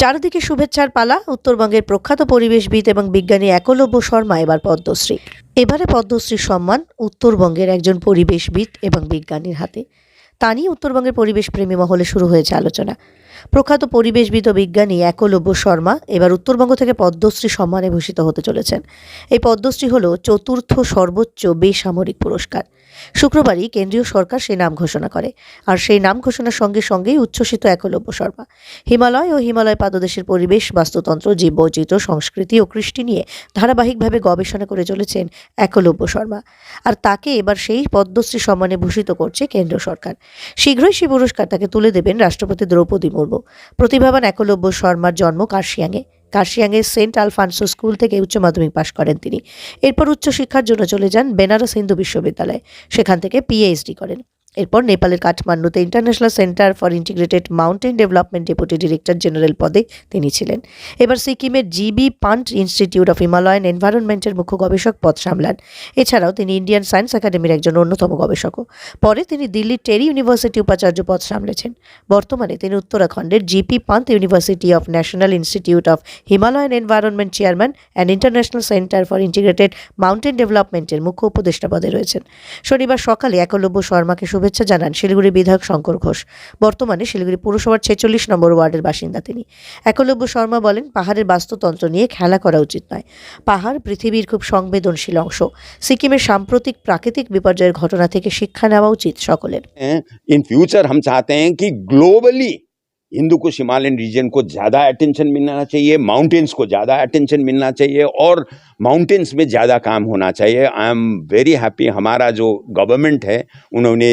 চারিদিকে শুভেচ্ছার পালা। উত্তরবঙ্গের প্রখ্যাত পরিবেশবিদ এবং বিজ্ঞানী একলব্য শর্মা এবার পদ্মশ্রী। এবারে পদ্মশ্রীর সম্মান উত্তরবঙ্গের একজন পরিবেশবিদ এবং বিজ্ঞানীর হাতে। তা নিয়ে উত্তরবঙ্গের পরিবেশ প্রেমী মহলে শুরু হয়েছে আলোচনা। প্রখ্যাত পরিবেশবিদ ও বিজ্ঞানী একলব্য শর্মা এবার উত্তরবঙ্গ থেকে পদ্মশ্রী সম্মানে ভূষিত হতে চলেছেন। এই পদ্মশ্রী হল চতুর্থ সর্বোচ্চ বেসামরিক পুরস্কার। শুক্রবারই কেন্দ্রীয় সরকার সেই নাম ঘোষণা করে, আর সেই নাম ঘোষণার সঙ্গে সঙ্গেই উচ্ছ্বসিত একলব্য শর্মা। হিমালয় ও হিমালয় পাদদেশের পরিবেশ, বাস্তুতন্ত্র, জীববৈচিত্র্য, সংস্কৃতি ও কৃষ্টি নিয়ে ধারাবাহিকভাবে গবেষণা করে চলেছেন একলব্য শর্মা। আর তাকে এবার সেই পদ্মশ্রী সম্মানে ভূষিত করছে কেন্দ্র সরকার। শীঘ্রই সেই পুরস্কার তাকে তুলে দেবেন রাষ্ট্রপতি দ্রৌপদী মুর্মু। প্রতিভাবান একলব্য শর্মার জন্ম কার্শিয়াংয়ের সেন্ট আলফান্সো স্কুল থেকে উচ্চ মাধ্যমিক পাশ করেন তিনি। এরপর উচ্চশিক্ষার জন্য চলে যান বেনারস হিন্দু বিশ্ববিদ্যালয়ে। সেখান থেকে পিএইচডি করেন। এরপর নেপালের কাঠমান্ডুতে international centre for integrated mountain development deputy director general পদে তিনি ছিলেন। এবার সিকিমের GB Pant institute of Himalayan এনভায়রনমেন্টের মুখ্য গবেষক পদ সামলান। এছাড়াও তিনি ইন্ডিয়ান সায়েন্স একাডেমির একজন অন্যতম গবেষকও। পরে তিনি দিল্লির টেরি ইউনিভার্সিটি উপাচার্য পদ সামলেছেন। বর্তমানে তিনি উত্তরাখণ্ডের GP punt university of national institute of Himalayan environment chairman and international centre for integrated mountain ডেভেলপমেন্টের মুখ্য উপদেষ্টা পদে রয়েছেন। শনিবার সকালে একলব্য শর্মাকে শুভেচ্ছা জানান শিলিগুড়ি বিধায়ক শঙ্কর ঘোষ। বর্তমানে শিলিগুড়ি পুরসভার 46 নম্বর ওয়ার্ডের বাসিন্দা তিনি। একলব্য শর্মা বলেন, পাহাড়ের বাস্তুতন্ত্র নিয়ে খেলা করা উচিত নয়। পাহাড় পৃথিবীর খুব সংবেদনশীল অংশ। সিকিমের সাম্প্রতিক প্রাকৃতিক বিপর্যয়ের ঘটনা থেকে শিক্ষা নেওয়া উচিত সকলের। इन फ्यूचर हम चाहते हैं कि globally Hindu Kush Himalayan reason को ज़्यादा अटेंशन मिलना चाहिए, माउंटेन्स को ज़्यादा अटेंशन मिलना चाहिए और माउंटेन्स में ज़्यादा काम होना चाहिए। आई एम वेरी हैप्पी, हमारा जो गवर्नमेंट है उन्होंने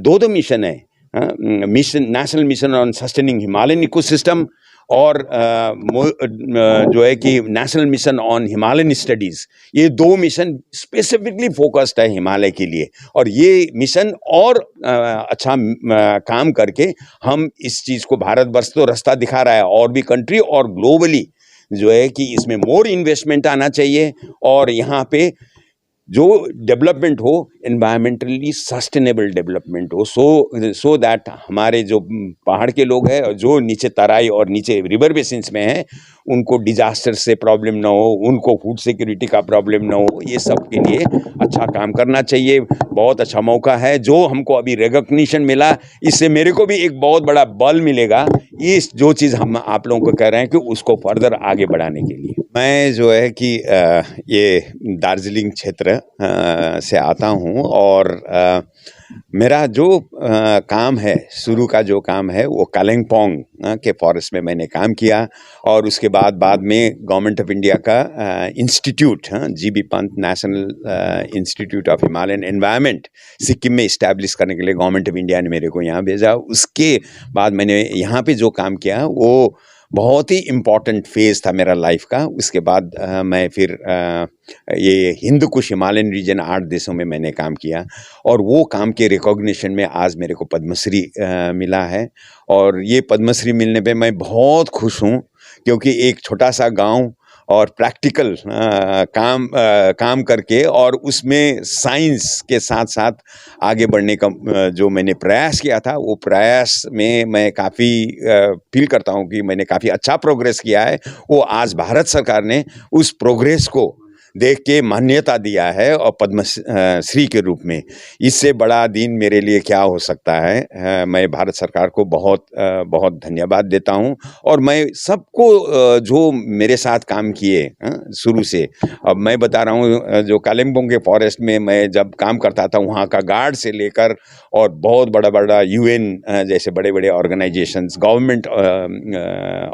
दो मिशन है, mission national mission on sustaining Himalayan ecosystem और जो है कि national mission on Himalayan studies, ये दो मिशन स्पेसिफिकली फोकस्ड है हिमालय के लिए। और ये मिशन और अच्छा काम करके हम इस चीज़ को, भारतवर्ष तो रास्ता दिखा रहा है और भी कंट्री और ग्लोबली जो है कि इसमें मोर इन्वेस्टमेंट आना चाहिए और यहाँ पे जो डेवलपमेंट हो एनवायरमेंटली सस्टेनेबल डेवलपमेंट हो, सो दैट हमारे जो पहाड़ के लोग हैं और जो नीचे तराई और नीचे रिवर बेसिन्स में हैं उनको डिजास्टर से प्रॉब्लम ना हो, उनको फूड सिक्योरिटी का प्रॉब्लम ना हो। ये सब के लिए अच्छा काम करना चाहिए। बहुत अच्छा मौका है जो हमको अभी रिकॉग्निशन मिला, इससे मेरे को भी एक बहुत बड़ा बल मिलेगा। इस जो चीज़ हम आप लोगों को कह रहे हैं कि उसको फर्दर आगे बढ़ाने के लिए। मैं जो है कि ये दार्जिलिंग क्षेत्र से आता हूँ और मेरा जो काम है, शुरू का जो काम है वो कालिम्पोंग के फॉरेस्ट में मैंने काम किया और उसके बाद में गवर्नमेंट ऑफ इंडिया का institute GB Pant national institute of Himalayan environment Sikkim में इस्टेब्लिश करने के लिए गवर्नमेंट ऑफ इंडिया ने मेरे को यहाँ भेजा। उसके बाद मैंने यहाँ पे जो काम किया वो बहुत ही इम्पॉर्टेंट फेज़ था मेरा लाइफ का। उसके बाद मैं फिर ये हिंदू कुश हिमालयन रीजन 8 देशों में मैंने काम किया और वो काम के रिकॉग्निशन में आज मेरे को पद्मश्री मिला है। और ये पद्मश्री मिलने पे मैं बहुत खुश हूँ क्योंकि एक छोटा सा गांव और प्रैक्टिकल काम करके और उसमें साइंस के साथ साथ आगे बढ़ने का जो मैंने प्रयास किया था, वो प्रयास में मैं काफ़ी फील करता हूँ कि मैंने काफ़ी अच्छा प्रोग्रेस किया है। वो आज भारत सरकार ने उस प्रोग्रेस को देख के मान्यता दिया है और पद्मश्री के रूप में। इससे बड़ा दिन मेरे लिए क्या हो सकता है। मैं भारत सरकार को बहुत बहुत धन्यवाद देता हूं और मैं सबको जो मेरे साथ काम किए शुरू से। अब मैं बता रहा हूं, जो कालिम्पोंग के फॉरेस्ट में मैं जब काम करता था, वहाँ का गार्ड से लेकर और बहुत बड़ा बड़ा यूएन जैसे बड़े बड़े ऑर्गेनाइजेशंस, गवर्नमेंट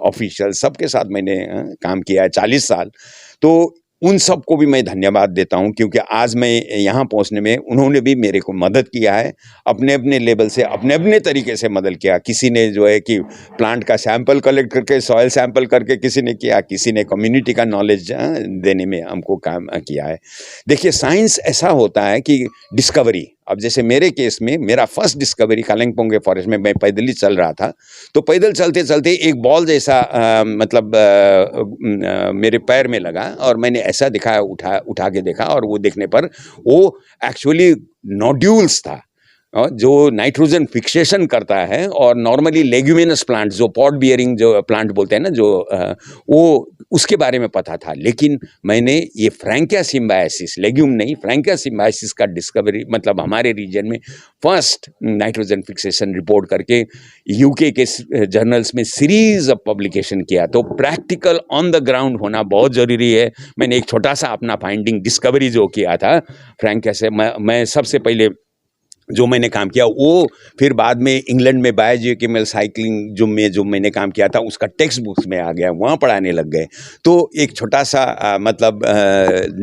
ऑफिशियल, सबके साथ मैंने काम किया है 40 साल। तो उन सबको भी मैं धन्यवाद देता हूं क्योंकि आज मैं यहाँ पहुँचने में उन्होंने भी मेरे को मदद किया है, अपने अपने लेवल से अपने अपने तरीके से मदद किया। किसी ने जो है कि प्लांट का सैंपल कलेक्ट करके, सॉइल सैंपल करके किसी ने किया, किसी ने कम्युनिटी का नॉलेज देने में हमको काम किया है। देखिए, साइंस ऐसा होता है कि डिस्कवरी, अब जैसे मेरे केस में मेरा फर्स्ट डिस्कवरी कालिम्पोंग के फॉरेस्ट में, मैं पैदल ही चल रहा था, तो पैदल चलते चलते एक बॉल जैसा मेरे पैर में लगा और मैंने ऐसा दिखाया, उठा के देखा और वो देखने पर वो एक्चुअली नोड्यूल्स था। और जो नाइट्रोजन फिक्सेशन करता है, और नॉर्मली लेग्यूमिनस प्लांट जो पॉट बियरिंग जो प्लांट बोलते हैं ना, जो वो उसके बारे में पता था। लेकिन मैंने ये फ्रैंकिया सिम्बायोसिस, लेग्यूम नहीं फ्रैंकिया सिम्बायोसिस का डिस्कवरी, मतलब हमारे रीजन में फर्स्ट नाइट्रोजन फिक्सेशन रिपोर्ट करके यूके के जर्नल्स में सीरीज ऑफ पब्लिकेशन किया। तो प्रैक्टिकल ऑन द ग्राउंड होना बहुत ज़रूरी है। मैंने एक छोटा सा अपना फाइंडिंग डिस्कवरी जो किया था फ्रैंकिया से, मैं सबसे पहले जो मैंने काम किया वो फिर बाद में इंग्लैंड में बायोजियोकेमिकल साइक्लिंग जो मैंने काम किया था उसका टेक्स्ट बुक्स में आ गया, वहाँ पढ़ाने लग गए। तो एक छोटा सा मतलब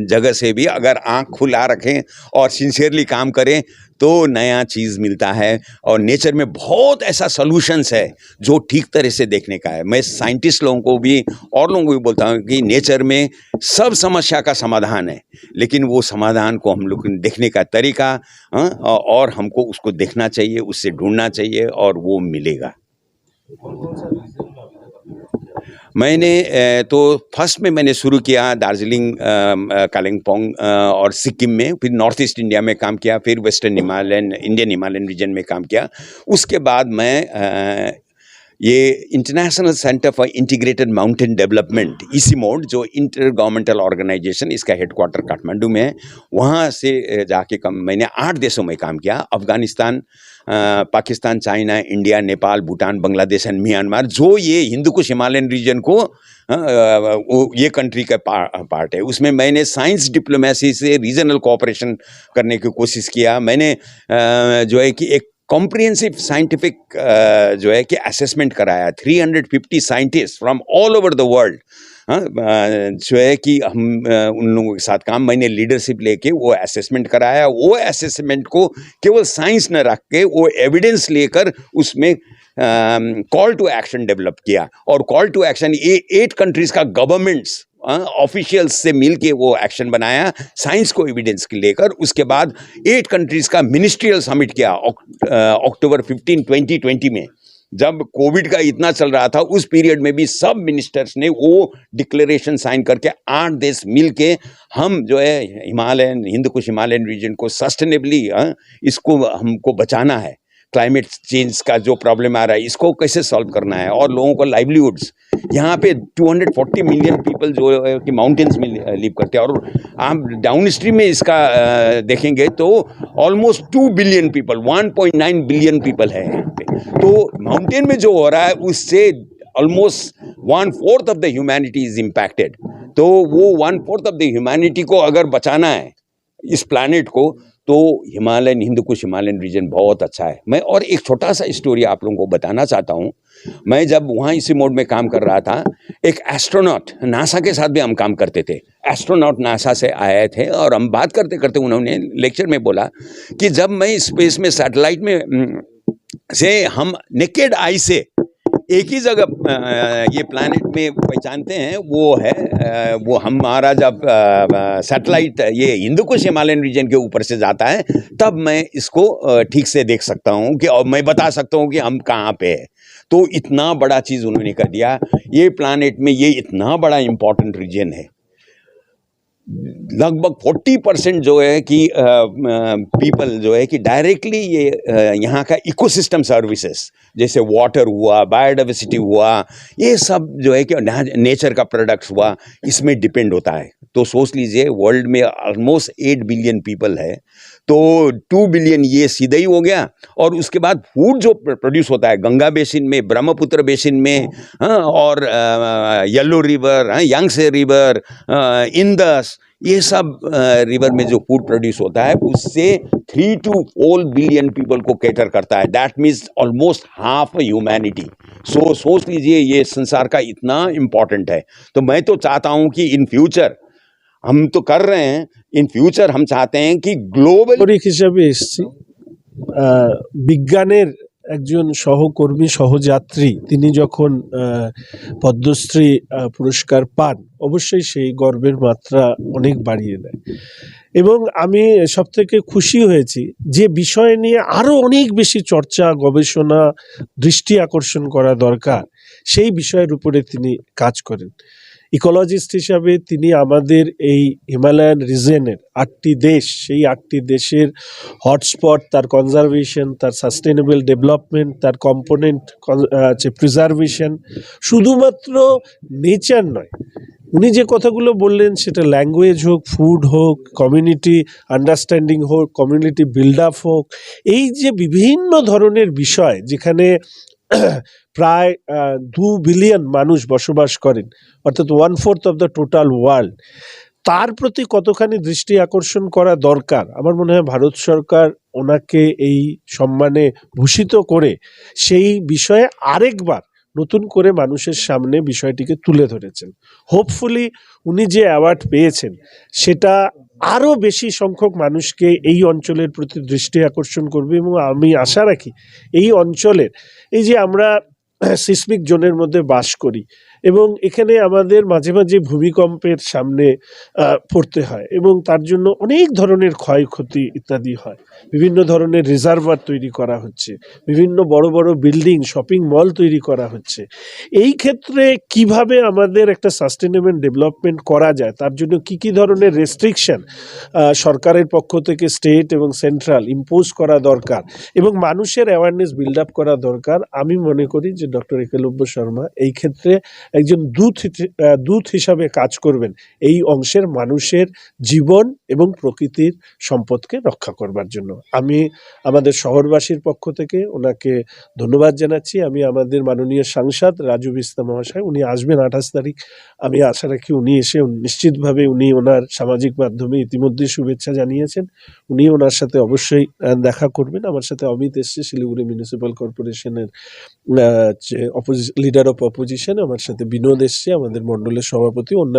जगह से भी अगर आँख खुला रखें और सिंसियरली काम करें तो नया चीज़ मिलता है। और नेचर में बहुत ऐसा सॉल्यूशंस है जो ठीक तरह से देखने का है। मैं साइंटिस्ट लोगों को भी और लोगों को भी बोलता हूँ कि नेचर में सब समस्या का समाधान है, लेकिन वो समाधान को हम लोग देखने का तरीका और हमको उसको देखना चाहिए, उससे ढूंढना चाहिए और वो मिलेगा। मैंने तो फर्स्ट में मैंने शुरू किया दार्जिलिंग, कालिम्पोंग और सिक्किम में, फिर नॉर्थ ईस्ट इंडिया में काम किया, फिर western Himalayan Indian Himalayan region में काम किया। उसके बाद मैं ये international centre for integrated mountain development ICIMOD, जो इंटर गवर्नमेंटल ऑर्गेनाइजेशन, इसका हेडक्वार्टर काठमांडू में है, वहाँ से जाके मैंने 8 देशों में काम किया। Afghanistan, Pakistan, China, India, Nepal, Bhutan, Bangladesh and Myanmar, जो ये हिंदू कुश हिमालयन रीजन को ये कंट्री का पार्ट है। उसमें मैंने साइंस डिप्लोमेसी से रीजनल कोऑपरेशन करने की कोशिश किया। मैंने जो है कि एक कॉम्प्रिहेंसिव साइंटिफिक जो है कि असेसमेंट कराया। 350 scientist from all over the world जो है कि हम उन लोगों के साथ काम, मैंने लीडरशिप लेके वो असेसमेंट कराया। वो असेसमेंट को केवल साइंस न रख के वो एविडेंस लेकर उसमें कॉल टू एक्शन डेवलप किया। और कॉल टू एक्शन ये 8 कंट्रीज का गवर्नमेंट्स ऑफिशियल्स से मिलके वो एक्शन बनाया साइंस को एविडेंस के लेकर। उसके बाद 8 कंट्रीज का मिनिस्ट्रियल समिट किया अक्टूबर 15, 2020 में, जब कोविड का इतना चल रहा था। उस पीरियड में भी सब मिनिस्टर्स ने वो डिक्लेरेशन साइन करके 8 देश मिलके हम जो है Himalayan, Hindu Kush Himalayan reason को सस्टेनेबली इसको हमको बचाना है। क्लाइमेट चेंज का जो प्रॉब्लम आ रहा है इसको कैसे सॉल्व करना है, और लोगों को लाइवलीहुड्स, यहाँ पे 240 मिलियन पीपल जो है कि माउंटेन्स में लिव करते हैं, और आप डाउन स्ट्रीम में इसका देखेंगे तो almost 2 billion people, 1.9 billion people है यहाँ पे। तो माउंटेन में जो हो रहा है उससे almost 1/4 of the humanity is impacted. तो वो 1/4 ऑफ द ह्यूमैनिटी को अगर बचाना है इस प्लानिट को, तो Himalayan, Hindu Kush Himalayan reason बहुत अच्छा है। मैं और एक छोटा सा स्टोरी आप लोगों को बताना चाहता हूँ। मैं जब वहाँ ICIMOD में काम कर रहा था, एक एस्ट्रोनॉट, नासा के साथ भी हम काम करते थे, एस्ट्रोनॉट नासा से आए थे, और हम बात करते करते उन्होंने लेक्चर में बोला कि जब मैं स्पेस में सैटेलाइट में से हम नेकेड आई से एक ही जगह ये प्लैनेट में पहचानते हैं, वो है वो हमारा जब सैटेलाइट ये हिंदू कुश हिमालयन रीजन के ऊपर से जाता है, तब मैं इसको ठीक से देख सकता हूँ कि, और मैं बता सकता हूँ कि हम कहाँ पे है। तो इतना बड़ा चीज़ उन्होंने कर दिया। ये प्लैनेट में ये इतना बड़ा इम्पोर्टेंट रीजन है, लगभग 40% जो है कि पीपल जो है कि डायरेक्टली ये यहाँ का इकोसिस्टम सर्विसेज, जैसे वाटर हुआ, बायोडाइवर्सिटी हुआ, ये सब जो है कि नेचर का प्रोडक्ट्स हुआ, इसमें डिपेंड होता है। तो सोच लीजिए वर्ल्ड में ऑलमोस्ट 8 बिलियन पीपल है, तो 2 बिलियन ये सीधा ही हो गया। और उसके बाद फूड जो प्रोड्यूस होता है गंगा बेसिन में, ब्रह्मपुत्र बेसिन में, और येलो रिवर, यांगसे रिवर, इंदस, ये सब रिवर में जो फूड प्रोड्यूस होता है उससे 3 to 4 बिलियन पीपल को कैटर करता है। That means almost half humanity. So सोच लीजिए ये संसार का इतना इम्पोर्टेंट है। तो मैं तो चाहता हूँ कि इन फ्यूचर, हम तो कर रहे हैं, इन फ्यूचर हम चाहते हैं कि ग्लोबल হিসেবে এসেছি। বিজ্ঞানের একজন সহকর্মী সহযাত্রী তিনি যখন পদ্মশ্রী পুরস্কার পান, অবশ্যই সেই গর্বের মাত্রা অনেক বাড়িয়ে দেয়। এবং আমি সবথেকে খুশি হয়েছি যে বিষয় নিয়ে আরও অনেক বেশি চর্চা, গবেষণা, দৃষ্টি আকর্ষণ করা দরকার, সেই বিষয়ের উপরে তিনি কাজ করেন। ইকোলজিস্ট হিসাবে তিনি আমাদের এই হিমালয়ান রিজনের 8টি দেশ, সেই 8টি দেশের হটস্পট, তার কনজারভেশন, তার সাস্টেনেবল ডেভেলপমেন্ট, তার কম্পোনেন্ট প্রিজার্ভেশন, শুধুমাত্র নেচার নয়, উনি যে কথাগুলো বললেন সেটা ল্যাঙ্গুয়েজ হোক, ফুড হোক, কমিউনিটি আন্ডারস্ট্যান্ডিং হোক, কমিউনিটি বিল্ড আপ হোক, এই যে বিভিন্ন ধরনের বিষয় যেখানে প্রায় 2 বিলিয়ন মানুষ বসবাস করেন, অর্থাৎ 1/4 অফ দ্য টোটাল ওয়ার্ল্ড, তার প্রতি কতখানি দৃষ্টি আকর্ষণ করা দরকার। আমার মনে হয় ভারত সরকার ওনাকে এই সম্মানে ভূষিত করে সেই বিষয়ে আরেকবার নতুন করে মানুষের সামনে বিষয়টিকে তুলে ধরেছেন। হোপফুলি উনি যে অ্যাওয়ার্ড পেয়েছেন সেটা আরও বেশি সংখ্যক মানুষকে এই অঞ্চলের প্রতি দৃষ্টি আকর্ষণ করবে, এবং আমি আশা রাখি এই অঞ্চলের, এই যে আমরা সিসমিক জোনের মধ্যে বাস করি এবং এখানে আমাদের মাঝে মাঝে ভূমিকম্পের সামনে পড়তে হয় এবং তার জন্য অনেক ধরনের ক্ষয়ক্ষতি ইত্যাদি হয়, বিভিন্ন ধরনের রিজার্ভার তৈরি করা হচ্ছে, বিভিন্ন বড় বড় বিল্ডিং, শপিং মল তৈরি করা হচ্ছে। এই ক্ষেত্রে কিভাবে আমাদের একটা সাস্টেনেবল ডেভেলপমেন্ট করা যায়, তার জন্য কি কি ধরনের রেস্ট্রিকশন সরকারের পক্ষ থেকে স্টেট এবং সেন্ট্রাল ইম্পোজ করা দরকার এবং মানুষের অ্যাওয়ারনেস বিল্ড আপ করা দরকার। আমি মনে করি যে ডক্টর একলব্য শর্মা এই ক্ষেত্রে একজন দূত হিসাবে কাজ করবেন এই অংশের মানুষের জীবন এবং প্রকৃতির সম্পদকে রক্ষা করবার জন্য। আমি আমাদের শহরবাসীর পক্ষ থেকে ওনাকে ধন্যবাদ জানাচ্ছি। আমি আমাদের মাননীয় সাংসদ রাজু বিস্তা মহাশয়, উনি আসবেন 28 তারিখ, আমি আশা রাখি উনি এসে নিশ্চিতভাবে উনি ওনার সামাজিক মাধ্যমে ইতিমধ্যে শুভেচ্ছা জানিয়েছেন, উনি ওনার সাথে অবশ্যই দেখা করবেন। আমার সাথে অমিত এসছে, শিলিগুড়ি মিউনিসিপ্যাল কর্পোরেশনের লিডার অফ অপোজিশন, আমার সাথে বিনোদ এসছে, আমাদের মণ্ডলের সভাপতি, অন্যান্য